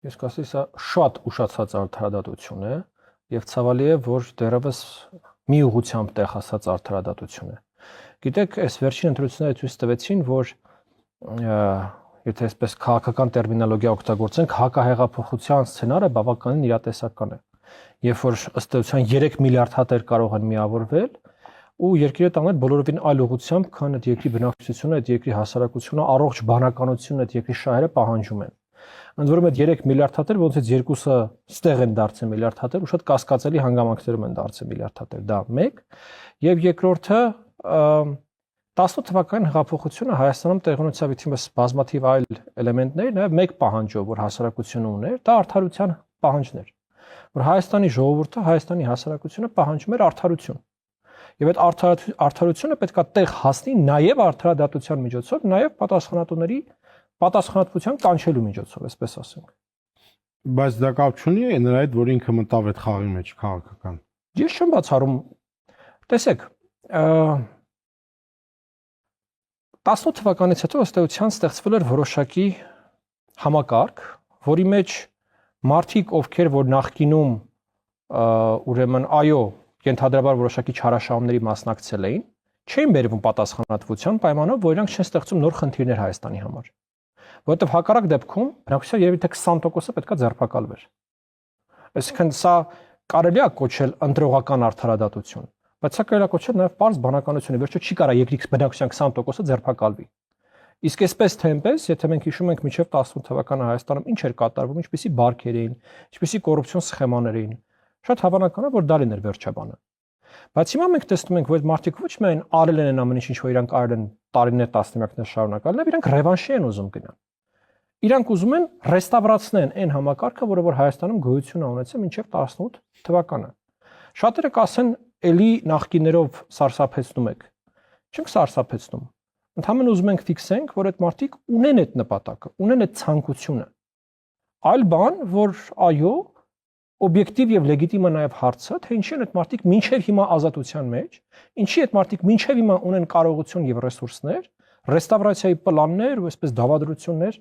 Ես կասեի, սա շատ ուշացած արդարադատություն է եւ ցավալի է, որ դեռևս մի ուղղությամբ տեղ հասած արդարադատություն է։ Գիտեք, այս վերջին ընտրությունները ցույց տվեցին, որ եթե այսպես քաղաքական տերմինոլոգիա օգտագործենք, հակահեղափոխության սցենարը բավականին իրատեսական է։ Երբ որ ըստ էության 3 միլիարդ հատեր կարող են միավորվել ու երկիրը տանել բոլորովին այլ ուղղությամբ, քան այդ երկրի բնակչությունը, այդ երկրի հասարակությունը, առողջ բանականությունը, այդ երկրի շահերը պահանջում են։ Ընդ որում այդ 3 միլիարդ հատեր, ոնց է երկուսը ստեղ են դարձել միլիարդ հատեր, ու շատ կասկածելի հանգամանքներում են դարձել միլիարդ հատեր, դա մեկ։ Եվ երկրորդը 18 թվականին հեղափոխությունը Հայաստանում տեղի ունեցավ իդիմս բազմաթիվ այլ էլեմենտներ, նաև մեկ պահանջով, որ հասարակությունը ուներ, դա արդարության պահանջն էր, որ Հայաստանի ժողովուրդը, Հայաստանի հասարակությունը պահանջում էր արդարություն։ Եվ այդ արդարությունը պետք է տեղ հասնի նաև արդարադատության միջոցով, նաև պատասխանատուների պատասխանատվության կանչելու միջոցով, այսպես ասենք։ Բայց դա կապ չունի նրա հետ, որ ինքը մտավ այդ խաղի մեջ քաղաքական։ Ես չեմ բացառում։ Տեսեք, 18 թվականից հետո ըստ էության ստեղծվել էր որոշակի համակարգ, որի մեջ մարդիկ, ովքեր որ նախկինում ուրեմն այո, ենթադրաբար որոշակի չարաշահումների մասնակցել էին, չէին բերվում պատասխանատվության պայմանով, որ իրանք չեն ստեղծում նոր խնդիրներ Հայաստանի համար։ Որովհետև հակառակ դեպքում բնակչության երևի թե 20%-ը պետքա ձերբակալվեր։ Այսինքն սա կարելի է կոչել ընտրողական արդարադատություն, բայց սա կարելի է կոչել նաև պարզ բանականություն, վերջը չի կարա երկրի բնակչության 20%-ը ձերբակալվի։ Իսկ այսպես թե այնպես, եթե մենք հիշում ենք մինչև 18 թվականը Հայաստանում ինչ էր կատարվում, ինչպիսի բարքեր էին, ինչպիսի կոռուպցիոն սխեմաներ էին, շատ հավանական է, որ դա լիներ վերջաբանը։ Բայց հիմա մենք տեսնում ենք, որ մարդիկ ոչ միայն արել են ամեն ինչ, որ իրանք արել են տարիներ, տասնամյակներ շարունակալ, նաև իրանք ռևանշի են ուզում գնալ։ Իրանք ուզում են ռեստավրացնեն այն համակարգը, որը որ Հայաստանում գոյություն ունեցել մինչև 18 թվականը։ Շատերը կասեն, էլի նախկիներով սարսափեցնում եք։ Չենք սարսափեցնում։ Ընդհանրապես ուզում ենք ֆիքսենք, որ այդ մարդիկ ունեն այդ նպատակը, ունեն այդ ցանկությունը։ Այլ բան, որ այո, օբյեկտիվ եւ լեգիտիմ է նաեւ հարցը, թե ինչի են այդ մարդիկ մինչեւ հիմա ազատության մեջ, ինչի այդ մարդիկ մինչեւ հիմա ունեն կարողություն եւ ռեսուրսներ, ռեստավրացիայի պլաններ ու այսպես դավադրություններ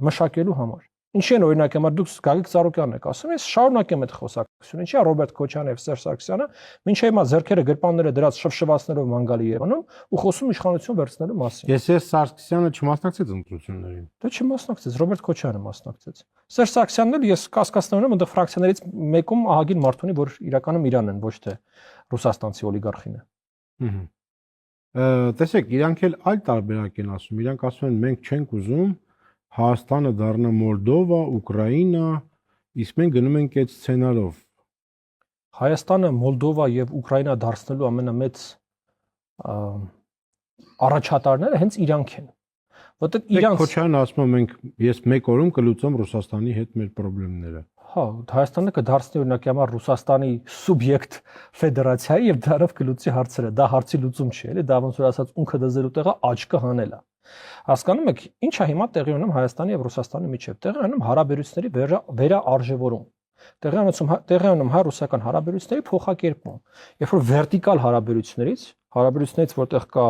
մշակելու համար։ Ինչի են օրինակ համար դուք Գագիկ Ծառուկյանն եք ասում, ես շարունակեմ այդ խոսակցությունը, ինչի է Ռոբերտ Քոչյանը եւ Սերժ Սարգսյանը մինչեւ հիմա ձեռքերը գրպանները դրած շվշվացնելով մանգալի Երևանում ու խոսում իշխանություն վերցնելու մասին։ Ես Սարգսյանը չմասնակցեց ընտրություններին։ Դա չմասնակցեց, Ռոբերտ Քոչյանը մասնակցեց։ Սերժ Սարգսյանն էլ ես կասկածներում եմ, այնտեղ ֆրակցիաներից մեկում ահագին մարդ ունի, որ իրականում Իրանն են, ոչ թե ռուսաստանցի օլիգարխին է։ Տեսեք, իրանք էլ այլ տարբերակ են ասում։ Իրանք ասում են մենք չենք ուզում Հայաստանը դառնա Մոլդովա, Ուկրաինա, իսկ մենք գնում ենք այդ սցենարով։ Հայաստանը Մոլդովա եւ Ուկրաինա դարձնելու ամենամեծ առաջատարները հենց իրանք են։ Որտեղ իրանք Քոչյանը ասում է մենք ես մեկ օրում կլուծեմ Ռուսաստանի հետ մեր խնդիրները։ Հա, Հայաստանը կդարձնի օրինակի համար Ռուսաստանի սուբյեկտ ֆեդերացիայի եւ դարով կլուծի հարցերը։ Դա հարցի լուծում չի, էլի, դա ոնց որ ասած ունքը դզելու տեղը աչքը հանել է։ Հասկանում եք, ի՞նչ է հիմա տեղի ունենում Հայաստանի եւ Ռուսաստանի միջեւ։ Տեղի ունենում հարաբերությունների վերաարժևորում։ Տեղի ունենում հայ-ռուսական հարաբերությունների փոխակերպում։ Երբ որ վերտիկալ հարաբերություններից, որտեղ կա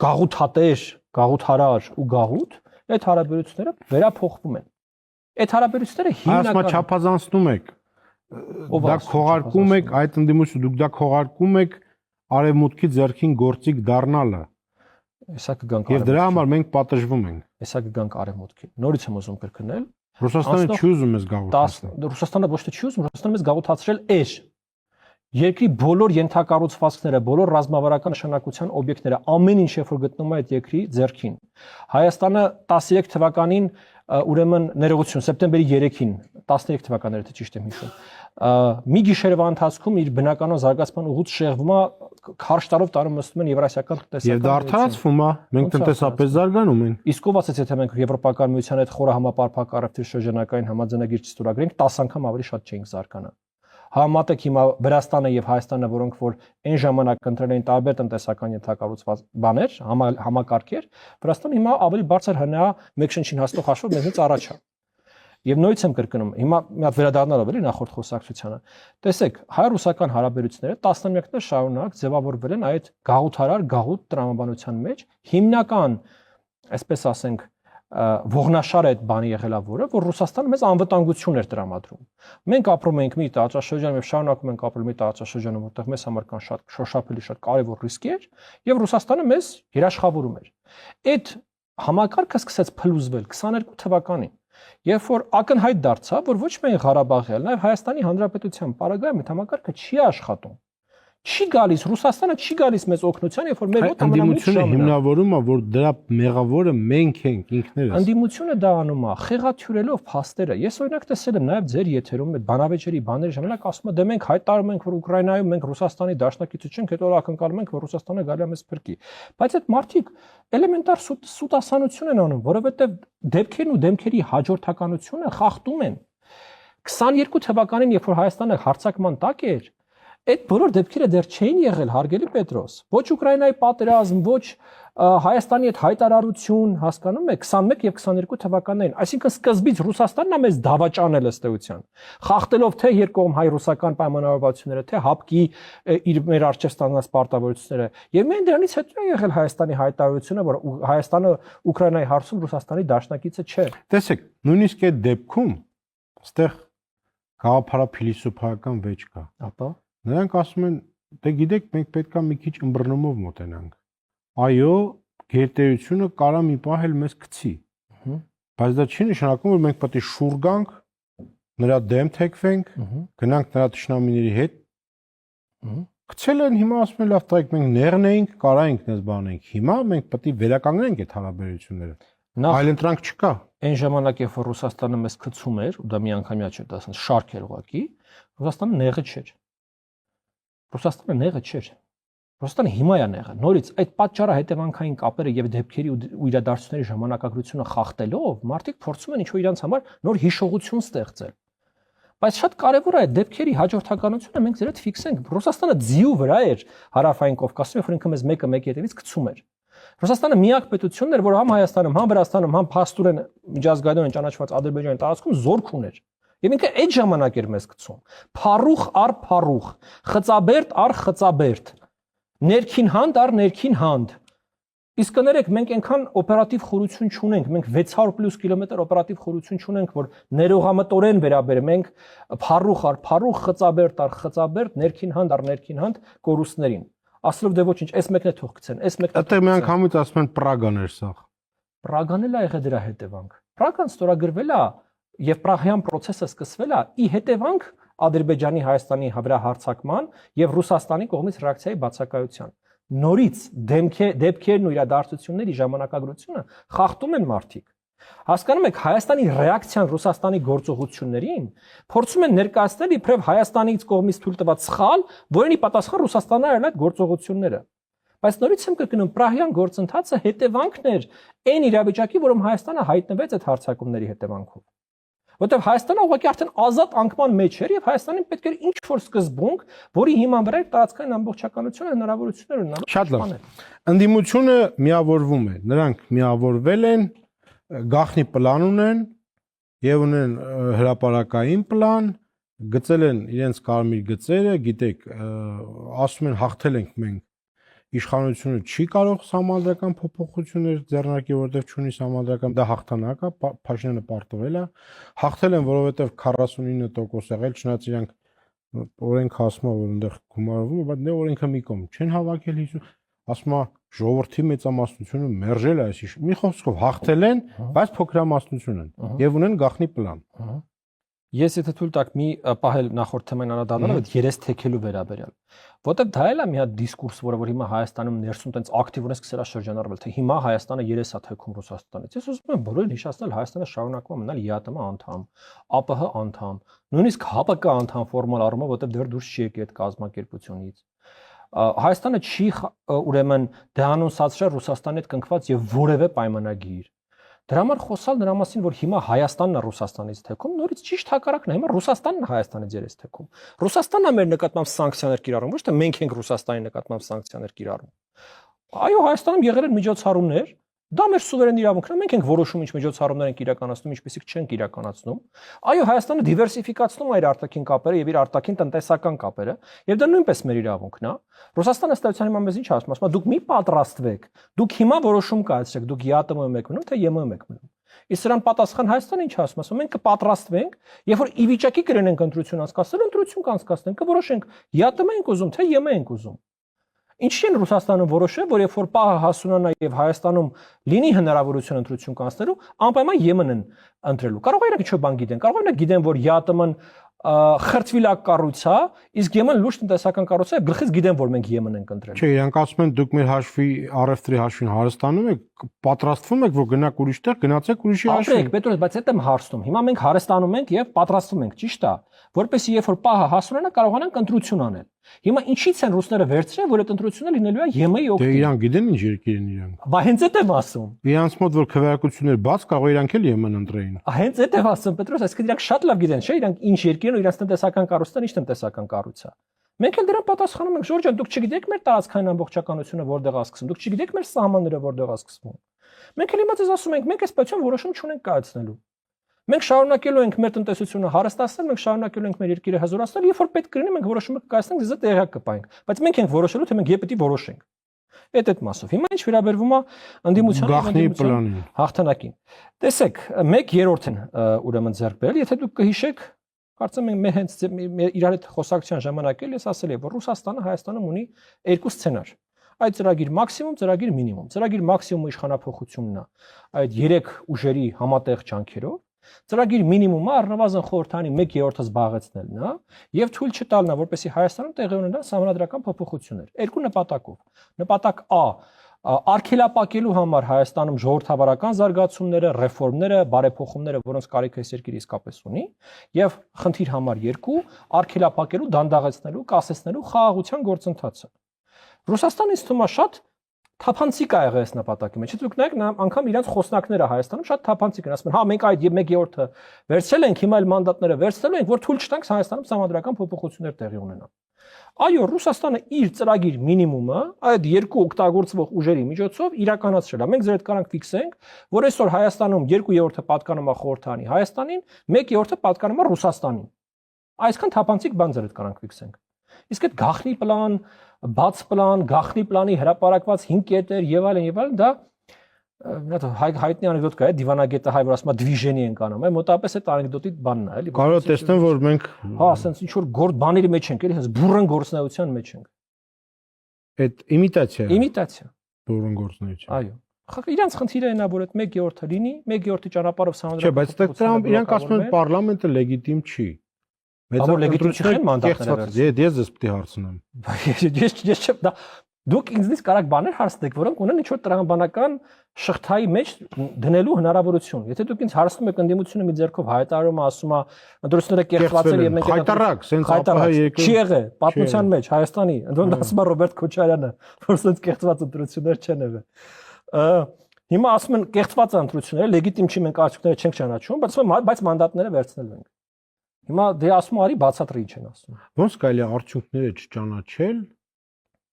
գաղութատեր, գաղութարար ու գաղութ, այդ հարաբերությունները վերափոխվում են։ Այդ հարաբերությունները հիմնական չափազանցնում եք։ Դա քողարկում եք, այդ ընդդիմությունը դուք դա քողարկում եք արևմուտքի ձեռքին գործիք դառնալը։ Հեսա կգանք եւ դրա համար մենք պատժվում ենք։ Հեսա կգանք արևմուտքին։ Նորից եմ ուզում կրկնել։ Ռուսաստանը չի ուզում մեզ գաղութացնել։ Ռուսաստանը ոչ թե չի ուզում, Ռուսաստանը մեզ գաղութացրել էր։ Երկրի բոլոր ենթակառուցվածքները, բոլոր ռազմավարական նշանակության օբյեկտները, ամեն ինչ որ գտնում է այդ երկրի ձեռքին։ Հայաստանը 13 թվականին ուրեմն ներողություն սեպտեմբերի 3-ին 13 թվականները թե ճիշտ եմ հիշում մի գիշերվա ընթացքում իր բնականոն զարգացման ուղուց շեղվում է քարշ տարով տանում նստում են եվրասիական տնտեսական եւ դա արդարացվում է մենք տնտեսապես զարգանում ենք իսկ ով ասաց եթե մենք եվրոպական միության հետ խորը համապարփակ առևտրի շրջանակային համաձայնագիր չստորագրենք 10 անգամ ավելի շատ չենք զարգանա Համատեք հիմա Վրաստանը եւ Հայաստանը, որոնք որ այն ժամանակ ընտրել էին տարբեր տնտեսական ենթակառուցված բաներ, համակարգեր, Վրաստանը հիմա ավելի բարձր հնա մեկ շնչին հաստող հաշվով մեզնից առաջ է։ Եվ նույնից եմ կրկնում, հիմա մի հատ վերադառնալով էլի նախորդ խոսակցությանը։ Տեսեք, հայ-ռուսական հարաբերությունները տասնամյակներ շարունակ ձևավորվել են այդ գաղութարար գաղութ տրամաբանության մեջ, հիմնական, այսպես ասենք, ողնաշար է այդ բանի եղելա որը, որ Ռուսաստանը մեզ անվտանգություն էր տրամադրում։ Մենք ապրում ենք մի տարածաշրջանում եւ շարունակում ենք ապրել մի տարածաշրջանում, որտեղ մեզ համար կան շատ շոշափելի, շատ կարևոր ռիսկեր, եւ Ռուսաստանը մեզ երաշխավորում էր։ Այդ համակարգը սկսեց փլուզվել 22 թվականին, երբ որ ակնհայտ դարձավ, որ ոչ միայն Ղարաբաղի, այլ նաեւ Հայաստանի Հանրապետության պարագայում այդ համակարգը չի աշխատում։ Չի գալիս Ռուսաստանը չի գալիս մեզ օգնության, երբ որ մեր մոտ ամենամուտ ժամանակ հիմնավորում է, որ դրա մեղավորը մենք ենք ինքներս։ Անդիմությունը դա անում է, խեղաթյուրելով փաստերը։ Ես օրինակ տեսել եմ նաև ձեր եթերում այդ բանավեճերի բաների ժամանակ ասում է, դե մենք հայտարարում ենք, որ Ուկրաինայում մենք Ռուսաստանի դաշնակիցը չենք, հետո ակնկալում ենք, որ Ռուսաստանը գալի է մեզ փրկի։ Բայց այդ մարդիկ էլեմենտար սուտասանություն են անում, որովհետև դեպքերն ու դեմքերի հաջորդականությունը խախտում են։ 22 թվականին, երբ որ Հայաստանը հարձակման տակ էր, այդ բոլոր դեպքերը դեռ չէին եղել, հարգելի Պետրոս։ Ոչ Ուկրաինայի պատերազմ, ոչ Հայաստանի այդ հայտարարություն, հասկանում եք, 21 եւ 22 թվականներին, այսինքն սկզբից Ռուսաստանն է մեզ դավաճանել ըստ էության, խախտելով թե երկկողմ հայ-ռուսական պայմանավորվածությունները, թե հապկի իր մեր արժեվ ստանած պարտավորությունները։ Եվ միայն դրանից հետո է եղել Հայաստանի հայտարարությունը, որ Հայաստանը Ուկրաինայի հարցում Ռուսաստանի դաշնակիցը չէ։ Տեսեք, նույնիսկ այդ դեպքում այստեղ գաղափարափիլիսոփայական վեճ կա։ Ապա Նրանք ասում են, դե գիտեք, մենք պետք է մի քիչ ըմբռնումով մոտենանք։ Այո, գերտերությունը կարա մի պահ էլ մեզ գցի։ Բայց դա չի նշանակում, որ մենք պետք է շուռ գանք, նրա դեմ թեքվենք, գնանք նրա թշնամիների հետ։ Գցել են հիմա ասում են, լավ, տայք մենք նեղնեինք, կարայինք դες բանենք։ Հիմա մենք պետք է վերականգնենք այդ հարաբերությունները։ Այլ ընտրանք չկա։ Այն ժամանակ, երբ որ Ռուսաստանը մեզ գցում էր, ու դա միանգամյա չէր, դա ասես շարք էր ուղղակի, Ռուսաստանը նեղը չէր։ Ռուսաստանը նեղը չէր։ Ռուսաստանը հիմա է նեղը։ Նորից այդ պատճառը հետևանքային կապերը եւ դեպքերի ու իրադարձությունների ժամանակագրությունը խախտելով, մարդիկ փորձում են ինչ-որ իրancs համար նոր հիշողություն ստեղծել։ Բայց շատ կարևոր է այդ դեպքերի հաջորդականությունը մենք ձեր հետ ֆիքսենք։ Ռուսաստանը ձիու վրա էր հարավային Կովկասում, երբ որ ինքը մեզ մեկի հետևից գցում էր։ Ռուսաստանը միակ պետությունն էր, որ համ Հայաստանում, համ Վրաստանում, համ փաստորեն միջազգայինորեն ճանաչված Ադրբեջանի տարածքում զորք ուներ։ Եվ ինքը այդ ժամանակ էր մեզ գցում։ Փառուխ առ փառուխ, խծաբերդ առ խծաբերդ, ներքին հանդ առ ներքին հանդ։ Իսկ կներեք, մենք այնքան օպերատիվ խորություն չունենք, մենք 600+ կիլոմետր օպերատիվ խորություն չունենք, որ ներողամտորեն վերաբերենք, մենք փառուխ առ փառուխ, խծաբերդ առ խծաբերդ, ներքին հանդ առ ներքին հանդ կորուստներին։ Ասելով դե ոչինչ, այս մեկն է թող գցեն, այս մեկն է։ Այդտեղ մի անգամից ասում են Պրագան էր սա։ Պրագան էլ է եղել դրա հետևանք։ Պրագան ստորագրվել է եւ Պրահյան process-ը սկսվել է ի հետևանք Ադրբեջանի Հայաստանի վրա հարձակման եւ Ռուսաստանի կողմից ռեակցիայի բացակայության։ Նորից դեպքերն ու իրադարձությունների ժամանակագրությունը խախտում են մարդիկ։ Հասկանում եք, Հայաստանի ռեակցիան Ռուսաստանի գործողություններին փորձում են ներկայացնել իբրև Հայաստանից կողմից թույլ տված սխալ, որին ի պատասխան Ռուսաստանը արել այդ գործողությունները։ Բայց նորից եմ կրկնում, Պրահյան գործընթացը հետևանքն էր այն իրավիճակի, որում Հայաստանը հայտնվեց այդ հարձակումների հետևանքով։ Որտեղ Հայաստանը ուղղակի արդեն ազատ անկման մեջ էր եւ Հայաստանին պետք էր ինչ-որ սկզբունք, որի հիման վրա տարածքային ամբողջականությունը հնարավորություններ ունենալ։ Շատ լավ։ Ընդդիմությունը միավորվում է։ Նրանք միավորվել են, գաղտնի պլան ունեն եւ ունեն հրապարակային պլան, գծել են իրենց կարմիր գծերը, գիտեք, ասում են հաղթել ենք մենք։ Իշխանությունը չի կարող համանդրական փոփոխություններ ձեռնարկել, որտեղ չունի համանդրական, դա հաղթանակ է, Փաշինյանը պարտվել է, հաղթել են, որովհետև 49% եղել, չնայած իրանք օրենքը ասում է, որ այնտեղ գումարվում է, բայց դե օրենքը մի կողմ չեն հավաքել 50, ասում է ժողովրդի մեծամասնությունը մերժել է այս մի խոսքով հաղթել են, բայց փոքրամասնություն են եւ ունեն գաղտնի պլան։ Ես եթե թույլ տաք մի պահել նախորդ թեման անդրադառնալ այդ երես թեքելու վերաբերյալ, որտեղ դա էլ է մի հատ դիսկուրս, որը որ հիմա Հայաստանում ներսում տենց ակտիվորեն սկսել է շրջանառվել, թե հիմա Հայաստանը երես է թեքում Ռուսաստանից։ Ես ուզում եմ բոլորին հիշեցնել, Հայաստանը շարունակում է մնալ ԵԱՏՄ անդամ, ԱՊՀ անդամ, նույնիսկ ՀԱՊԿ անդամ ֆորմալ առումով, որտեղ դեռ դուրս չի եկել այդ կազմակերպությունից։ Հայաստանը չի ուրեմն դեանոնսացրել Ռուսաստանի հետ կնքված եւ որևէ պայմանագիր։ Դրա համար խոսալ նրա մասին, որ հիմա Հայաստանն է Ռուսաստանից թեքում, նորից ճիշտ հակառակն է, հիմա Ռուսաստանն է Հայաստանից երես թեքում։ Ռուսաստանն է մեր նկատմամբ սանկցիաներ կիրառում, ոչ թե մենք ենք Ռուսաստանի նկատմամբ սանկցիաներ կիրառում։ Այո, Հայաստանում եղել են միջոցառումներ, դա մեր սուվերեն իրավունքն է, մենք ենք որոշում ինչ միջոցառումներ ենք իրականացնում, ինչպեսիք չենք իրականացնում։ Այո, Հայաստանը դիվերսիֆիկացնում է իր արտաքին կապերը եւ իր արտաքին տնտեսական կապերը, եւ դա նույնպես մեր իրավունքն է։ Ռուսաստանը ըստ էության հիմա մեզ ինչ ասում է, դուք մի պատրաստվեք, դուք հիմա որոշում կայացրեք, դուք ԵԱՏՄ-ում եք մնում, թե ԵՄ-ում եք մնում։ Իսկ սրան պատասխան Հայաստանը ինչ ասում է, ասում մենք կպատրաստվենք, երբ որ ի վիճակի կրենենք ընտրություն անցկացնել, ընտրություն կանցկացնենք, կորոշենք, ԵԱՏՄ ենք ուզում, թե ԵՄ ենք ուզում։ Ինչի են Ռուսաստանում որոշել, որ երբ որ պահը հասունանա եւ Հայաստանում լինի հնարավորություն ընտրություն կանցնելու, անպայման ԵՄ-ն են ընտրելու։ Կարող է իրանք ինչ-որ բան գիտեն, կարող է իրանք գիտեն, որ ԵԱՏՄ-ն խրտվիլակ կառույց է, իսկ ԵՄ-ն լուրջ տնտեսական կառույց է, գլխից գիտեն, որ մենք ԵՄ-ն ենք ընտրել։ Չէ, իրանք ասում են դուք մեր հաշվի առևտրի հաշվին Հարստանում եք, պատրաստվում եք, որ գնաք ուրիշ տեղ, գնացեք ուրիշի հաշվին։ Ապրեք, Պետրոս, բայց այդ եմ հարցնում։ Հիմա մենք Հարստանում ենք եւ պատրաստվում ենք, ճիշտ է, որպեսզի երբ որ պահը հասունանա, կարողանանք ընտրություն անել։ Հիմա ինչի՞ց են ռուսները վերցրել, որ այդ ընտրությունը լինելու է ԵՄ-ի Դե օգտին։ իրանք գիտեն ինչ երկիր են իրանք։ Բա հենց այդ եմ ասում։ Իրանց մոտ որ քվեարկություններ բաց կարող է իրանք էլ ԵՄ-ն ընտրեին։ Հենց այդ եմ ասում, Պետրոս, այսինքն իրանք շատ լավ գիտեն, չէ՞, իրանք ինչ երկիր են ու իրանք տնտեսական կառույցն ինչ տնտեսական կառույց է։ Մենք էլ դրան պատասխանում ենք, Ժորժ ջան, դուք չգիտեք մեր տարածքային ամբողջականությունը որտեղ է սկսվում, դուք չգիտեք մեր սահմանները որտեղ է սկսվում։ Մենք էլ հիմա ձեզ ասում ենք, մենք այս պետություն որոշում չունենք կայացնելու։ Մենք շարունակելու ենք մեր տնտեսությունը հարստացնել, մենք շարունակելու ենք մեր երկիրը հզորացնել, երբ որ պետք կլինի, մենք որոշումը կկայացնենք, ձեզ տեղյակ կպայենք, բայց մենք ենք որոշելու, թե մենք երբ պետք է որոշենք։ Այդ մասով։ Հիմա ինչ վերաբերվում է ընդդիմության Գաղտնի պլանին։ հաղթանակին։ Տեսեք, 1/3 են ուրեմն ձեռք բերել, եթե դուք կհիշեք, կարծեմ մենք հենց իրար հետ խոսակցության ժամանակ էլ ես ասել եմ, որ Ռուսաստանը Հայաստանում ունի երկու սցենար։ Այդ ծրագիր մաքսիմում, ծրագիր մինիմում։ Ծրագիր մաքսիմումը իշխանափոխությունն է այդ 3 ուժերի համատեղ ջանքերով։ Ծրագիր մինիմումը առնվազն խորհրդանի 1/3-ը զբաղեցնելն է եւ թույլ չտալն է, որպեսզի Հայաստանում տեղի ունենան համանդրական փոփոխություններ։ Երկու նպատակով։ Նպատակ A. Արգելապակելու համար Հայաստանում ժողովրդավարական զարգացումները, ռեֆորմները, բարեփոխումները, որոնց կարիք այս երկիրը իսկապես ունի, եւ խնդիր համար 2. արգելապակելու, դանդաղեցնելու, կասեցնելու խաղաղության գործընթացը։ Ռուսաստանը ինձ թվում է շատ թափանցիկ ա եղել այս նպատակի մեջ։ Դուք նայեք անգամ իրենց խոսնակները Հայաստանում շատ թափանցիկ են, ասում են, հա մենք այդ 1/3-ը վերցրել ենք, հիմա էլ մանդատները վերցնելու ենք, որ թույլ չտանք Հայաստանում համանդրական փոփոխություններ տեղի ունենան։ Այո, Ռուսաստանը իր ծրագիր մինիմումը այդ երկու օգտագործվող ուժերի միջոցով իրականացրել է։ Մենք ձեր հետ կարանք ֆիքսենք, որ այսօր Հայաստանում 2/3-ը պատկանում է խորհրդանի Հայաստանին, 1/3-ը պատկանում է Ռուսաստանին։ Այսքան թափանցիկ բան ձեր հետ կարանք ֆիքսենք։ Իսկ այդ գաղտնի պլան, բաց պլան, գաղտնի պլանի հրապարակված 5 կետեր եւ այլն, դա հայտնի անեկդոտ կա, դիվանագետը հայ որ ասում է դվիժենի ենք անում, մոտավորապես այդ անեկդոտի բանն է, էլի։ Կարող տեսնեմ, որ մենք հա, ասենց ինչ որ գործ բաների մեջ ենք, էլի, հենց բուրըն գործնայության մեջ ենք։ այդ իմիտացիա։ Իմիտացիա։ Բուրըն գործնայություն։ Այո։ Իրանց խնդիրը այն է, որ այդ 1/3-ը լինի, 1/3-ի ճանապարհով համանդրական։ Չէ, բայց դրանք իրանք ասում են պարլամենտը լեգիտիմ չի։ Մեծ լեգիտիմ չեն մանդատները վերցնել։ Ես ձեզ պետք է հարցնեմ։ Ես չեմ, դա դուք ինձնից կարակ բաներ հարցնեք, որոնք ունեն ինչ-որ տրամաբանական շղթայի մեջ դնելու հնարավորություն։ Եթե դուք ինձ հարցնում եք ընդդիմությունը մի ձեռքով հայտարարում է, ասում է ընդրությունները կեղծված են եւ մենք հայտարարակ, սենց ԱՊՀ երկու չի եղել պատմության մեջ Հայաստանի, ընդդեմ ասում է Ռոբերտ Քոչարյանը, որ սենց կեղծված ընդրություններ չեն եղել։ Հիմա ասում են կեղծված ընդրությունները լեգիտիմ չի, մենք արդյունքները չենք ճանաչում, բայց մանդատները վերցնելու ենք։ Հիմա դե ասում արի բացատրի ինչ են ասում։ Ոնց կարելի է արդյունքները չճանաչել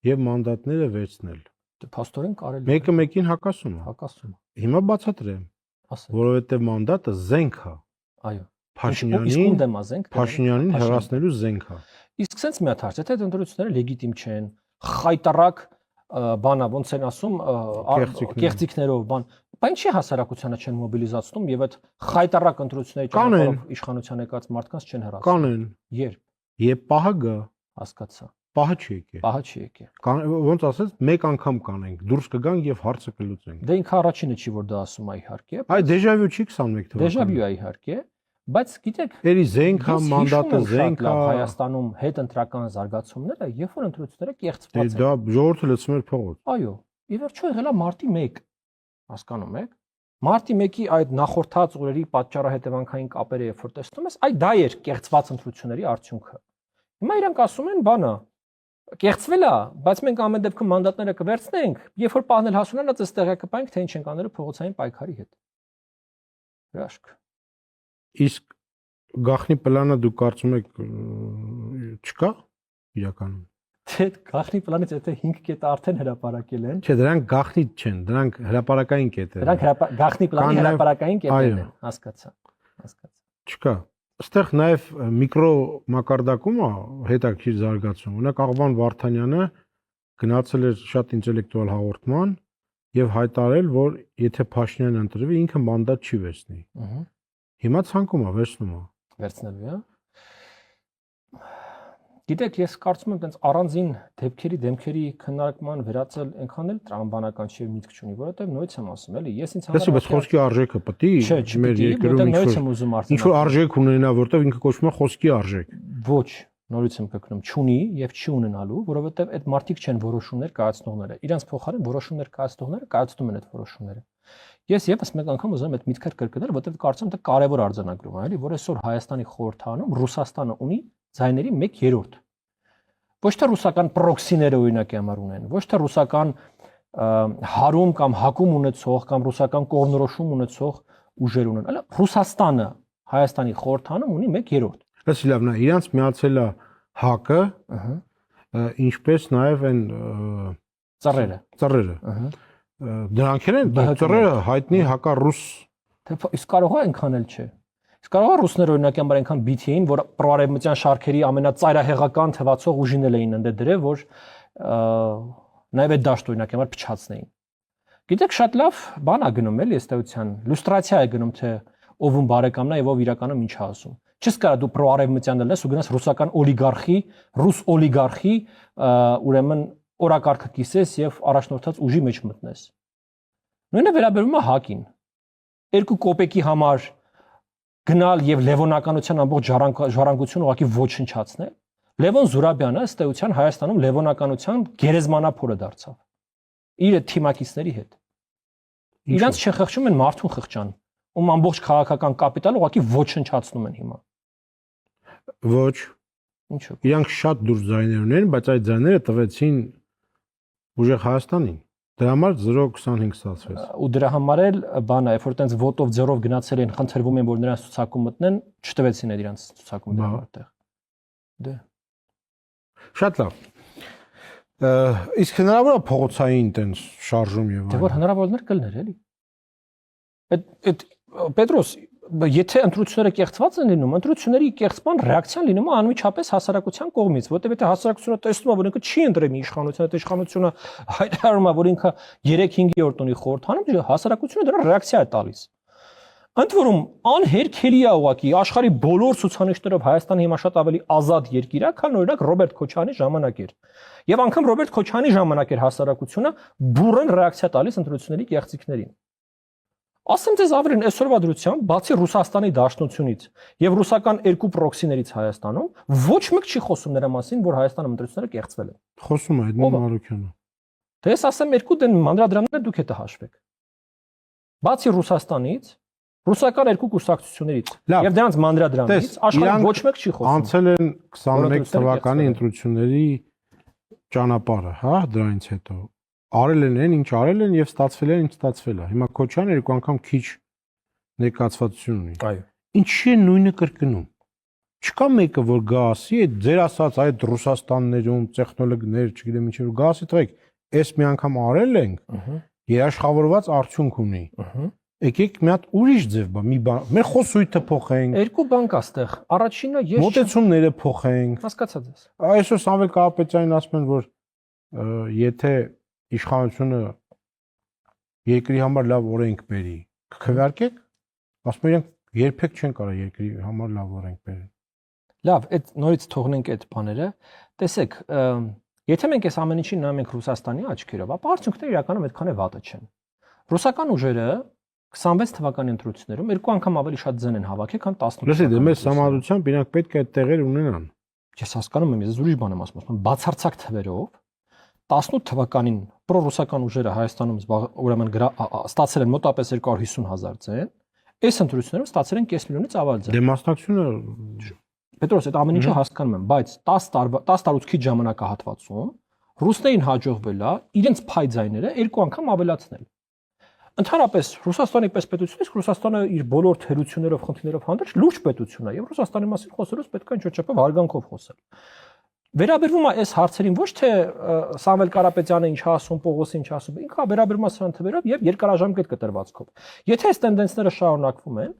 եւ մանդատները վերցնել։ Դե փաստորեն կարելի է։ Մեկը մեկին հակասում է։ Հակասում է։ Հիմա բացատրեմ։ Ասեք։ Որովհետեւ մանդատը զենք է։ Այո։ Փաշինյանին հեռացնելու զենք է։ Իսկ sense մի հատ հարց, եթե ընդրությունները լեգիտիմ չեն, խայտարակ բանա, ոնց են ասում, կեղծիքներով բան, բայց ինչի հասարակությանը չեն մոբիլիզացնում եւ այդ խայտարակ ընտրությունների ճանապարհով իշխանության եկած մարդկանց չեն հեռացնում։ Կանեն։ Երբ։ Երբ պահը գա։ Հասկացա։ Պահը չի եկել։ Պահը չի եկել։ Ոնց ասես, մեկ անգամ կանենք, դուրս կգանք եւ հարցը կլուծենք։ Դե ինքը առաջինը չի որ դա ասում է իհարկե։ Այ դեժավյու չի 21 թվականը։ Դեժավյու է իհարկե, բայց գիտեք, երի զենքա, մանդատը զենքա Հայաստանում հետ ընտրական զարգացումները, երբ որ ընտրությունները կեղծված են։ Դա ժողովուրդը լցում էր փողոց։ Այո, ի վերջո եղել է մարտի 1, հասկանում եք։ Մարտի 1-ի այդ նախորդած օրերի պատճառահետևանքային կապերը երբ որ տեսնում ես, այ դա էր կեղծված ընտրությունների արդյունքը։ Հիմա իրանք ասում են բանա, կեղծվել է, բայց մենք ամեն դեպքում մանդատները կվերցնենք, երբ որ պահնել հասունանա, ծես տեղյակ կպայենք, թե ինչ ենք անելու փողոցային պայքարի հետ։ Հրաշք։ Իսկ գաղտնի պլանը դուք կարծում եք չկա իրականում։ Թե գաղտնի պլանից եթե 5 կետ արդեն հրապարակել են։ Չէ, դրանք գաղտնի չեն, դրանք հրապարակային կետեր են։ Դրանք գաղտնի պլանի հրապարակային կետերն են, հասկացա։ Չկա։ Այստեղ նաև միկրո մակարդակում է հետաքրքիր զարգացում։ Օրինակ Աղվան Վարդանյանը գնացել էր շատ ինտելեկտուալ հաղորդման եւ հայտարարել, որ եթե Փաշինյանը ընտրվի, ինքը մանդատ չի վերցնի։ Հիմա ցանկում է վերցնում է։ Վերցնելու է։ Գիտեք, ես կարծում եմ, տենց առանձին դեմքերի քննարկման վերածել այնքան էլ տրամաբանական չի միտք չունի, որովհետև նույնից եմ ասում, էլի, ես ինձ համար բայց խոսքի արժեքը պետք է մեր երկրում ինչ որ արժեք ունենա, որովհետև ինքը կոչվում է խոսքի արժեք։ Ոչ, նորից եմ կրկնում, չունի եւ չի ունենալու, որովհետև այդ մարդիկ չեն որոշումներ կայացնողները։ Իրանց փոխարեն որոշումներ կայացնողները կայացնում են այդ որոշումները։ Ես եւս մեկ անգամ ուզում եմ այդ միտքը կրկնել, որովհետև կարծում եմ դա կարևոր արձանագրում է, էլի, որ այսօր Հայաստանի խորհրդանում Ռուսաստանը ունի ձայների 1/3։ Ոչ թե ռուսական պրոքսիները օրինակ համար ունեն, ոչ թե ռուսական հարում կամ հակում ունեցող կամ ռուսական կողմնորոշում ունեցող ուժեր ունեն, այլ Ռուսաստանը Հայաստանի խորհրդանում ունի 1/3։ Լսի լավ, նա իրանց միացել է ՀԱԿ-ը, ինչպես նաև այն ծռերը։ Դրանք են ծռերը հայտնի հակառուս։ Իսկ կարող է այնքան էլ չէ։ Իսկ կարող է ռուսները օրինակ համար այնքան բիթ էին, որ պրոարևմտյան շարքերի ամենածայրահեղական թվացող ուժին էին ընդդե դրել, որ նաև այդ դաշտ օրինակ համար փչացնեին։ Գիտեք, շատ լավ բան է գնում էլի ըստեյության, լյուստրացիա է գնում, թե ով ում բարեկամն է եւ ով իրականում ինչ է ասում։ Չես կարա դու պրոարևմտյան դες ու գնաս ռուսական օլիգարխի, ռուս օլիգարխի, ուրեմն օրակարգը կիսես եւ առաջնորդած ուժի մեջ մտնես։ Նույնը վերաբերում է ՀԱԿ-ին։ 2 կոպեկի համար գնալ եւ լևոնականության ամբողջ ժառանգությունը ուղղակի ոչնչացնել։ Լևոն Զուրաբյանը ըստ էության Հայաստանում լևոնականության գերեզմանափորը դարձավ։ Իր թիմակիցների հետ։ Իրանց չխղճում են մարդուն խղճան, ում ամբողջ քաղաքական կապիտալը ուղղակի ոչնչացնում են հիմա։ Ոչ։ Ինչու՞։ Իրանք շատ դուրս ձայներ ունեն, բայց այդ ձայները տվեցին ուժեղ Հայաստանին։ Դրա համար 0.25 ստացվեց։ Ու դրա համար էլ բանը, երբ որ տենց վոտով 0-ով գնացել են, խնդրվում են, որ նրանց ցուցակում մտնեն, չտվեցին այդ իրանց ցուցակում դրա այդտեղ։ Դե։ Շատ լավ։ Իսկ հնարավոր է փողոցային տենց շարժում եւ այլն։ Դե որ հնարավորներ կլներ էլի։ Այդ Պետրոս, եթե ընտրությունները կեղծված են լինում, ընտրությունների կեղծման ռեակցիան լինում է անմիջապես հասարակության կողմից, որտեղ եթե հասարակությունը տեսնում է, որ ինքը չի ընտրել իշխանությունը, այդ իշխանությունը հայտարարում է, որ ինքը 3-5-րդ ունի խորհրդանում, հասարակությունը դրա ռեակցիա է տալիս։ Ընդ որում անհերքելի է ուղղակի աշխարհի բոլոր ցուցանիշներով Հայաստանը հիմա շատ ավելի ազատ երկիր է, քան օրինակ Ռոբերտ Քոչարյանի ժամանակ էր։ Եվ անգամ Ռոբերտ Քոչարյանի ժամանակ էր հասարակությունը բուրըն ռեակցիա տալիս ընտրությունների կեղծիքներին։ Ասեմ ձեզ ավելին, այսօրվա դրությամբ, բացի Ռուսաստանի դաշնությունից եւ ռուսական 2 պրոքսիներից Հայաստանում, ոչ մեկ չի խոսում նրա մասին, որ Հայաստանում ընտրությունները կեղծվել են։ Խոսում է Էդմոն Մարուկյանը։ Դե ես ասեմ 2 դեն մանրադրամները դուք հետը հաշվեք։ Բացի Ռուսաստանից, ռուսական 2 կուսակցություններից եւ դրանց մանրադրամից աշխարհում ոչ մեկ չի խոսում։ Անցել են 21 թվականի ընտրությունների ճանապարհը, հա, դրանից հետո արել են ինչ արել են եւ ստացվել են ինչ ստացվել է։ Հիմա Քոչյանը 2 անգամ քիչ ներկայացվածություն ունի։ Այո։ Ինչի է նույնը կրկնում։ Չկա մեկը որ գա ասի, այդ ձեր ասած այդ Ռուսաստաններում տեխնոլոգներ, չգիտեմ ինչ որ գա ասի, թվեք, այս մի անգամ արել ենք, երաշխավորված արդյունք ունի։ Եկեք մի հատ ուրիշ ձև բա, մի բան, մեր խոսույթը փոխենք։ 2 բան կա ստեղ։ Առաջինը ես մոտեցումները փոխենք։ Հասկացա ձեզ։ Այսօր Սամվել Կարապետյանին ասում են, որ եթե իշխանությունը երկրի համար լավ օրենք բերի, կքվեարկեք, ասում են երբեք չեն կարող երկրի համար լավ օրենք բերել։ Լավ, այդ նորից թողնենք այդ բաները։ Տեսեք, եթե մենք այս ամեն ինչին նայում ենք Ռուսաստանի աչքերով, ապա արդյունքները իրականում այդքան է վատը չեն։ Ռուսական ուժերը 26 թվականի ընտրություններում 2 անգամ ավելի շատ ձեն են հավաքել, քան 18 թվականի։ Լսի, մեր համառությամբ իրանք պետք է այդ տեղեր ունենան։ Ես հասկանում եմ, ես ուրիշ բան եմ ասում, բացարձակ թվերով 18 թվականին պրոռուսական ուժերը Հայաստանում ուրեմն ստացել են մոտապես 250,000 ձեն, այս ընտրություններում ստացել են 5 միլիոնից ավել ձեն։ Դե մասնակցությունը Պետրոս, այդ ամեն ինչը հասկանում եմ, բայց 10 տարուց քիչ ժամանակահատվածում ռուսներին հաջողվել է իրենց փայձայները 2 անգամ ավելացնել։ Ընդհանրապես Ռուսաստանի պես պետություն, իսկ Ռուսաստանը իր բոլոր թերություններով, խնդիրներով հանդերձ լուրջ պետություն է, եւ Ռուսաստանի մասին խոսելուց պետք է ինչ-որ չափով հարգանքով խոսել։ Վերաբերվում է այս հարցերին ոչ թե Սամվել Կարապետյանը ինչ ասում, Պողոսը ինչ ասում, ինքը վերաբերվում է սրան թվերով եւ երկարաժամկետ կտրվածքով։ Եթե այս տենդենսները շարունակվում են,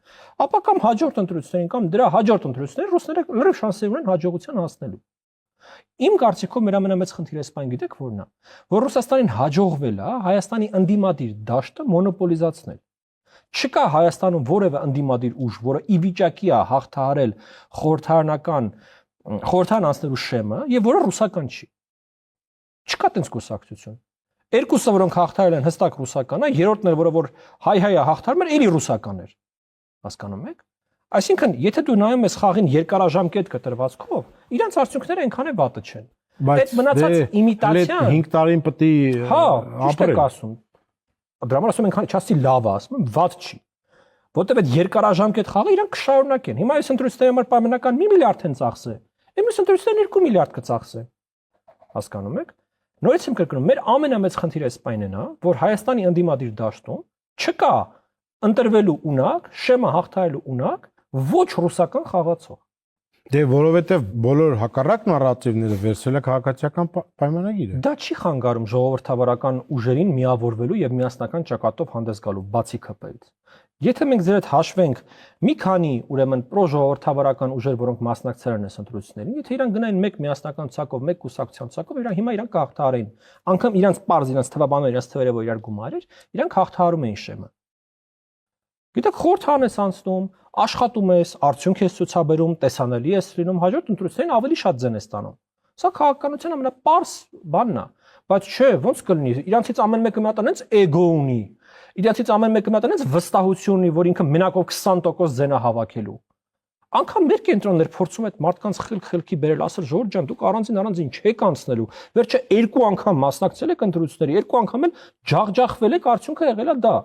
ապա կամ հաջորդ ընտրություններին կամ դրա հաջորդ ընտրություններին ռուսները լրիվ շանսեր ունեն հաջողության հասնելու։ Իմ կարծիքով մեր ամենամեծ խնդիրը սպայն գիտեք որն է, որ Ռուսաստանին հաջողվել է Հայաստանի ընդդիմադիր դաշտը մոնոպոլիզացնել։ Չկա Հայաստանում որևէ ընդդիմադիր ուժ, որը ի վիճակի է հաղթահարել խորհրդարան անցնելու շեմը եւ որը ռուսական չի։ Չկա տենց կուսակցություն։ Երկուսը, որոնք հաղթարել են, հստակ ռուսական է, երրորդն էլ, որը որ հայ-հայը հաղթարում էր, էլի ռուսական էր։ Հասկանում եք։ Այսինքն, եթե դու նայում ես խաղին երկարաժամկետ կտրվածքով, իրանց արդյունքները այնքան է վատը չեն։ Այդ մնացած իմիտացիան 5 տարին պետք է ապրել։ Ասում։ Դրա համար ասում են, քանի չասի լավ է, ասում եմ, վատ չի։ Որտեւ այդ երկարաժամկետ խաղը իրանք կշարունակեն։ Հիմա այս ընտրությունների համար պայմանական 1 միլիարդ են ծախսել։ Այս ընտրությունները 2 միլիարդ կծախսեն։ Հասկանում եք։ Նորից եմ կրկնում, մեր ամենամեծ խնդիրը սպայնն է, որ Հայաստանի ընդդիմադիր դաշտում չկա ընտրվելու ունակ, շեմը հաղթահարելու ունակ, ոչ ռուսական խաղացող։ Դե որովհետև բոլոր հակառակ նարատիվները վերցրել է քաղաքացիական պայմանագիրը։ Դա չի խանգարում ժողովրդավարական ուժերին միավորվելու եւ միասնական ճակատով հանդես գալու, բացի ԿՊ-ից։ Եթե մենք ձեր հետ հաշվենք մի քանի ուրեմն պրոժողովրդավարական ուժեր, որոնք մասնակցել են այս ընտրություններին, եթե իրանք գնային մեկ միասնական ցակով, մեկ կուսակցության ցակով, իրանք կհաղթահարեին։ Անկամ իրանք պարզ իրանք թվաբաններ, իրանք թվերը, որ իրար գումար էր, իրանք հաղթահարում էին շեմը։ Գիտեք, խորհրդան ես անցնում, աշխատում ես, արդյունք ես ցուցաբերում, տեսանելի ես լինում, հաջորդ ընտրություններին ավելի շատ ձեն ես ստանում։ Սա քաղաքականության ամենապարզ բանն է, բայց չէ, ոնց կլինի, իրանցից ամեն մեկը մի հատ այնց էգո ունի, իրանցից ամեն մեկը մի հատ այնց վստահություն ունի, որ ինքը մենակով 20% ձեն է հավաքելու։ Անկամ մեր կենտրոններ փորձում այդ մարդկանց խելքի բերել, ասել Ժորժ ջան, դուք առանձին չեք անցնելու։ Վերջը 2 անգամ մասնակցել եք ընտրությունների, 2 անգամ էլ ջախջախվել եք, արդյունքը եղել է դա։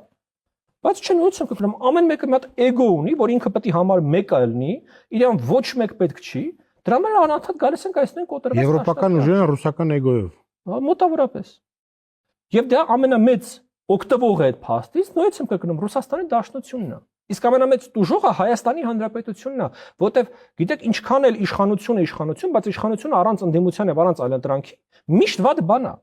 Բայց չէ, նույնիսկ եմ կրկնում, ամեն մեկը մի հատ էգո ունի, որ ինքը պետք է համար մեկը լինի, իրան ոչ մեկ պետք չի։ Դրա համար անընդհատ գալիս են կայացնեն կոտրված։ Եվրոպական ուժերը ռուսական էգոյով։ Մոտավորապես։ Եվ դա ամենամեծ օգտվողը այդ փաստից, նույնիսկ եմ կրկնում, Ռուսաստանի Դաշնությունն է։ Իսկ ամենամեծ տուժողը Հայաստանի Հանրապետությունն է, որտեվ գիտեք, ինչքան էլ իշխանություն, բայց իշխանությունը առանց ընդդիմության եւ առանց այլընտրանքի միշտ վատ բան է։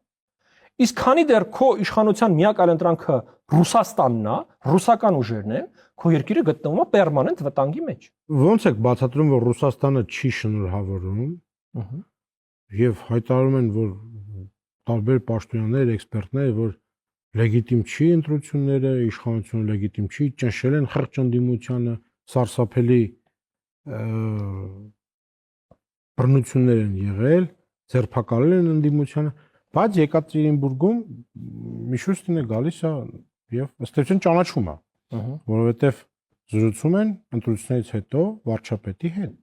Իսկ քանի դեռ քո իշխանության միակ այլընտրանքը Ռուսաստանն է, ռուսական ուժերն են, քո երկիրը գտնվում է պերմանենտ վտանգի մեջ։ Ոնց է բացատրում, որ Ռուսաստանը չի շնորհավորում եւ հայտարարում են, որ տարբեր պաշտոնյաներ, էքսպերտներ, որ լեգիտիմ չի ընտրությունները, իշխանությունը լեգիտիմ չի, ճնշել են խղճ ընդդիմությանը, սարսափելի բռնություններ են եղել, ձերբակալել են ընդդիմությանը, բայց Եկատերինբուրգում Միշուստինը գալիս է եւ ըստ էության ճանաչում է, որովհետեւ զրուցում են ընտրություններից հետո վարչապետի հետ։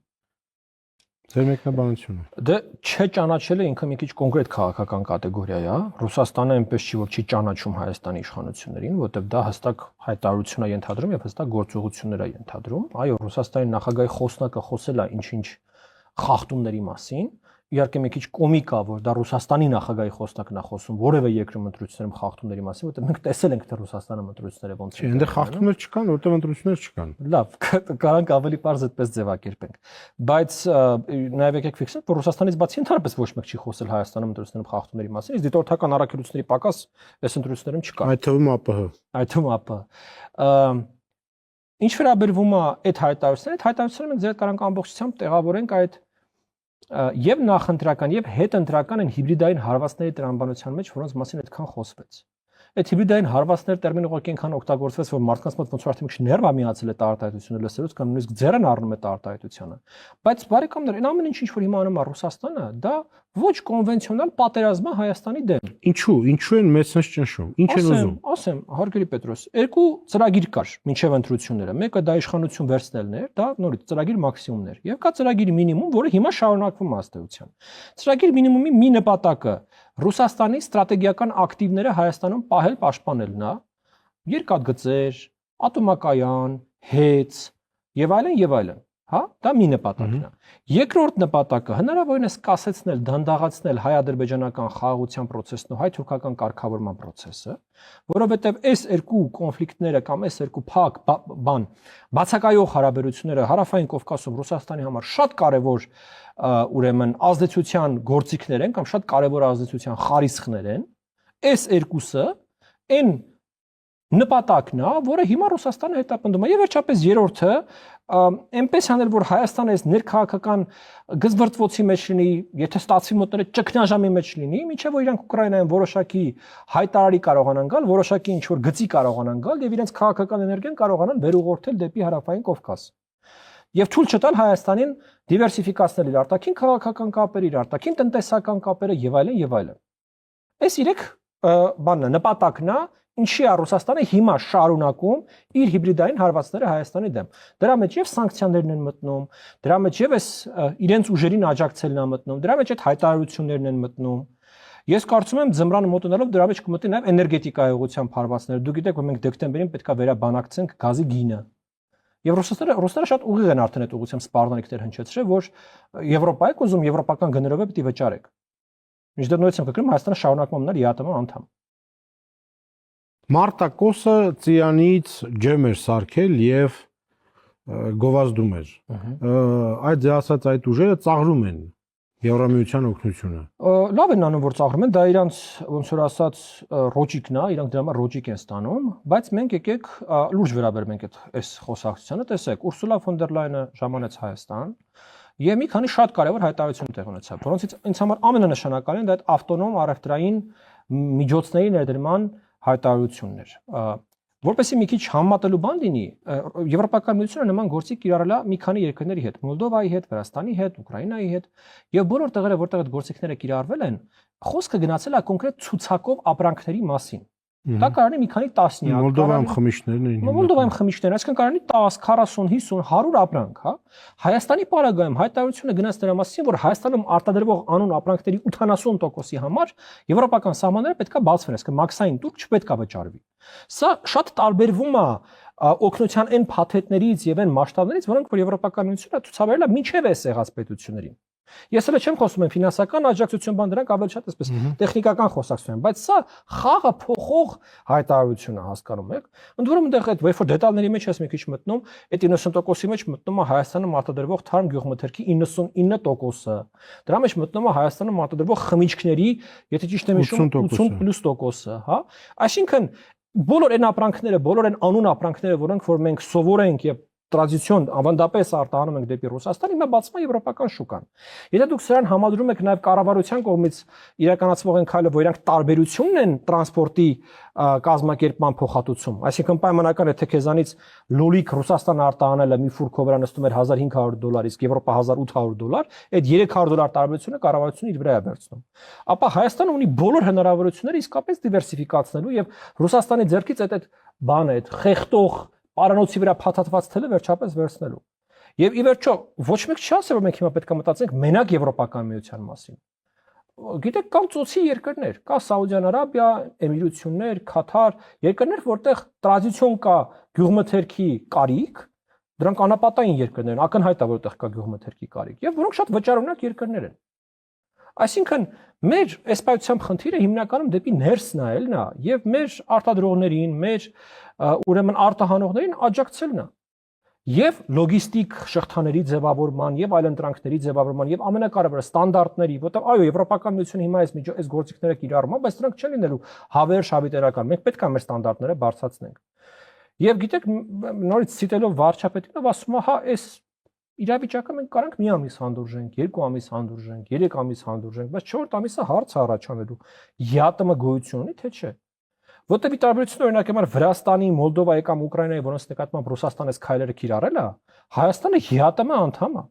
Ձեր մեկնաբանությունը։ Դե չճանաչելը ինքը մի քիչ կոնկրետ քաղաքական կատեգորիա է։ Ռուսաստանը այնպես չի, որ չի ճանաչում Հայաստանի իշխանություններին, որտեղ դա հստակ հայտարարություն է ենթադրում եւ հստակ գործողություններ է ենթադրում։ Այո, Ռուսաստանի նախագահի խոսնակը խոսել է ինչ-ինչ խախտումների մասին։ Իհարկե մի քիչ կոմիկ է, որ դա Ռուսաստանի նախագահի խոսնակն է խոսում որևէ երկրում ընտրություններում խախտումների մասին, որտեղ մենք տեսել ենք թե Ռուսաստանում ընտրությունները ոնց են։ Այնտեղ խախտումներ չկան, որտեղ ընտրություններ չկան։ Լավ, կարանք ավելի པարզ այդպես ձևակերպենք։ Բայց նաև եկեք ֆիքսենք, որ Ռուսաստանից բացի ընդհանրապես ոչ մեկ չի խոսել Հայաստանում ընտրություններում խախտումների մասին, իսկ դիտորդական առաքելությունների պակաս այս ընտրություններում չկա։ Այդ թվում ԱՊՀ։ Այդ թվում ԱՊՀ։ Ինչ վերաբերվում է այդ հայտարարությունները, մենք ձեր կարանք ամբողջությամբ տեղավորենք այդ եւ նախընտրական եւ հետընտրական են հիբրիդային հարվածների տրամաբանության մեջ, որոնց մասին այդքան խոսվեց։ Այդ հիբրիդային հարվածներ տերմինը ուղղակի այնքան օգտագործվեց, որ մարդկանց մոտ ոնց որ արդեն մի քիչ ներվա միացել է արտահայտությունը լսելուց կամ նույնիսկ ձեռն առնում է արտահայտությանը։ Բայց բարեկամներ, այն ամեն ինչ որ հիմա անում է Ռուսաստանը, դա ոչ կոնվենցիոնալ պատերազմ է Հայաստանի դեմ։ Ինչու են մեծնս ճնշում։ Ինչ են ուզում։ Ասեմ, հարգելի Պետրոս, երկու ծրագիր կար մինչև ընտրությունները։ Մեկը դա իշխանություն վերցնելն էր, դա նորից ծրագիր մաքսիմումներ, եւ կա ծրագիր մինիմում, որը հիմա շարունակվում է ըստ էության։ Ծրագիր մինիմումի մի նպատակը Ռուսաստանի ստրատեգիական ակտիվները Հայաստանում պահել, պաշտպանելն է, երկաթգծեր, ատոմակայան, հեծ եւ այլն, հա, դա մի նպատակն է։ Երկրորդ նպատակը հնարավորինս կասեցնել, դանդաղացնել հայ-ադրբեջանական խաղաղության process-ն ու հայ-թուրքական կարգավորման process-ը, որովհետեւ այս երկու կոնֆլիկտները կամ այս երկու փակ բացակայող հարաբերությունները Հարավային Կովկասում Ռուսաստանի համար շատ կարեւոր ուրեմն ազդեցության գործիքներ են կամ շատ կարևոր ազդեցության խարիսխներ են, այս երկուսը այն նպատակն է, որը հիմա Ռուսաստանը հետապնդում է։ Եվ վերջապես երրորդը այնպես անել, որ Հայաստանը այս ներքաղաքական գզվրտվոցի մեջ լինի, եթե ստացվի մոտները ճգնաժամի մեջ լինի, մինչև որ իրանք Ուկրաինայում որոշակի հայտարարի կարողանան գալ, որոշակի ինչ որ գծի կարողանան գալ եւ իրենց քաղաքական էներգիան կարողանան վերուղղորդել դեպի հարավային Կովկաս։ Եւ թույլ չտալ Հայաստանին դիվերսիֆիկացնել իր արտաքին քաղաքական կապերը, իր արտաքին տնտեսական կապերը եւ այլն եւ այլն։ Այս 3 բանն է, նպատակն է, ինչի է Ռուսաստանը հիմա շարունակում իր հիբրիդային հարվածները Հայաստանի դեմ։ Դրա մեջ եւ սանկցիաներն են մտնում, դրա մեջ եւ այս իրենց ուժերին աջակցելն է մտնում, դրա մեջ այդ հայտարարություններն են մտնում։ Ես կարծում եմ ձմռանը մոտենալով դրա մեջ կմտնի նաեւ էներգետիկայի ուղղությամբ հարվածները։ Դուք գիտեք, որ մենք դեկտեմբերին պետքա վերաբանակցենք գազի գինը։ Եվ ռուսները շատ ուղիղ են արդեն այդ ուղղությամբ սպառնալիքներ հնչեցրել, որ Եվրոպայի կոզում եվրոպական գներով է պետք է վճարեք։ Մինչդեռ նույնիսկ կգրում Հայաստանը շարունակում մնալ ԵԱՏՄ անդամ։ Մարտակոսը ծիրանից ջեմ էր սարքել եւ գովազդում էր։ Այդ ձեր ասած այդ ուժերը ծաղրում են Եվրամիության օգնությունը։ Լավ են անում, որ ծաղրում են, դա իրանց ոնց որ ասած ռոճիկն է, իրանք դրա համար ռոճիկ են ստանում, բայց մենք եկեք լուրջ վերաբերենք այս խոսակցությանը, տեսեք, Ուրսուլա ֆոն դեր Լայնը ժամանեց Հայաստան եւ մի քանի շատ կարեւոր հայտարարություն տեղ ունեցավ, որոնցից ինձ համար ամենանշանակալին դա այդ ավտոնոմ առևտրային միջոցների ներդրման հայտարարությունն էր։ Որպեսզի մի քիչ համատելու բան լինի, Եվրոպական միությունը նման գործի կիրառել է մի քանի երկրների հետ, Մոլդովայի հետ, Վրաստանի հետ, Ուկրաինայի հետ, եւ բոլոր տեղերը, որտեղ այդ գործիքները կիրառվել են, խոսքը գնացել է կոնկրետ ցուցակով ապրանքների մասին։ Դա կարանի մի քանի տասնյակ։ Մոլդովայում խմիչներն էին։ Մոլդովայում խմիչներ, այսինքն կարանի 10, 40, 50, 100 ապրանք, հա։ Հայաստանի պարագայում հայտարարությունը գնաց դրա մասին, որ Հայաստանում արտադրվող անուն ապրանքների 80%-ի համար եվրոպական սահմանները պետքա բացվեն, այսինքն մաքսային տուրք չպետքա վճարվի։ Սա շատ տարբերվում է օգնության այն փաթեթներից եւ այն մասշտաբներից, որոնք որ Եվրոպական միությունը ցուցաբերել է մինչեւ այս եղած պետություններին։ Ես էլ չեմ խոսում եմ ֆինանսական աջակցություն բան դրանք ավելի շատ այսպես տեխնիկական խոսակցություն, բայց սա խաղը փոխող հայտարարություն է, հասկանում եք։ Ընդ որում այնտեղ այդ երբ որ դետալների մեջ ես մի քիչ մտնում, այդ 90%-ի մեջ մտնում է Հայաստանում արտադրվող թարմ գյուղմթերքի 99%-ը։ Դրա մեջ մտնում է Հայաստանում արտադրվող խմիչքների, եթե ճիշտ եմ հիշում, 80+%-ը, հա։ Այսինքն բոլոր այն ապրանքները, բոլոր այն անուն ապրանքները, որոնք որ մենք սովոր ենք եւ տրադիցիոն ավանդապես արտահանում ենք դեպի Ռուսաստան, հիմա բացվում է եվրոպական շուկան։ Եթե դուք սրան համադրում եք նաև կառավարության կողմից իրականացվող են քայլը, որ իրանք տարբերությունն են տրանսպորտի կազմակերպման փոխհատուցում, այսինքն պայմանական եթե քեզանից լոլիկ Ռուսաստան արտահանելը մի ֆուրքով վրա նստում էր $1500, իսկ Եվրոպա $1800, այդ $300 տարբերությունը կառավարությունը իր վրա է վերցնում։ Ապա Հայաստանը ունի բոլոր հնարավորությունները իսկապես դիվերսիֆիկացնելու եւ Ռուսաստանի ձեռքից այդ բանը, այդ խեղտող Պարանոցի վրա փաթաթված թելը վերջապես վերցնելու։ Եվ ի վերջո ոչ մեկ չի ասել, որ մենք հիմա պետք է մտածենք մենակ Եվրոպական միության մասին։ Գիտեք, կան ծոցի երկրներ, կա Սաուդյան Արաբիա, Էմիրություններ, Քաթար, երկրներ, որտեղ տրադիցիոն կա գյուղմթերքի կարիք, դրանք անապատային երկրներ են, ակնհայտ է, որտեղ կա գյուղմթերքի կարիք, եւ որոնք շատ վճարունակ երկրներ են։ Այսինքն մեր այսպայությամբ խնդիրը հիմնականում դեպի ներս նայելն է եւ մեր արտադրողներին, մեր ուրեմն արտահանողներին աջակցելն է եւ լոգիստիկ շղթաների ձևավորման եւ այլընտրանքների ձևավորման եւ ամենակարևորը ստանդարտների, որտեղ այո եվրոպական միությունը հիմա այս գործիքները կիրառում է, բայց դրանք չեն լինելու հավերժ հավիտենական։ Մենք պետք է մեր ստանդարտները բարձրացնենք։ Եվ գիտեք, նորից ցիտելով վարչապետին, ով ասում է, հա, այս իրավիճակը մենք կարանք մի ամիս հանդուրժենք, 2 ամիս հանդուրժենք, 3 ամիս հանդուրժենք, բայց 4-րդ ամիսը հարց է առաջանալու։ ԵԱՏՄ գոյություն ունի, թե չէ։ Որտեղ ի տարբերություն օրինակ համար Վրաստանի, Մոլդովայի կամ Ուկրաինայի, որոնց նկատմամբ Ռուսաստանը այս քայլերը կիրառել է, Հայաստանը ԵԱՏՄ անդամ է։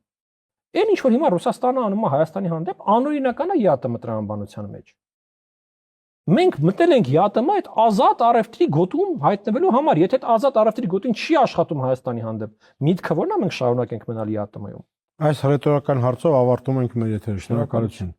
Այն ինչ որ հիմա Ռուսաստանը անում է Հայաստանի հանդեպ, անօրինական է ԵԱՏՄ տրամաբանության մեջ։ Մենք մտել ենք ԵԱՏՄ այդ ազատ առևտրի գոտում հայտնվելու համար, եթե այդ ազատ առևտրի գոտին չի աշխատում Հայաստանի հանդեպ, միտքը ո՞րն է մենք շարունակենք մնալ ԵԱՏՄ-ում։ Այս հռետորական հարցով ավարտում ենք մեր եթերը։ Շնորհակալություն։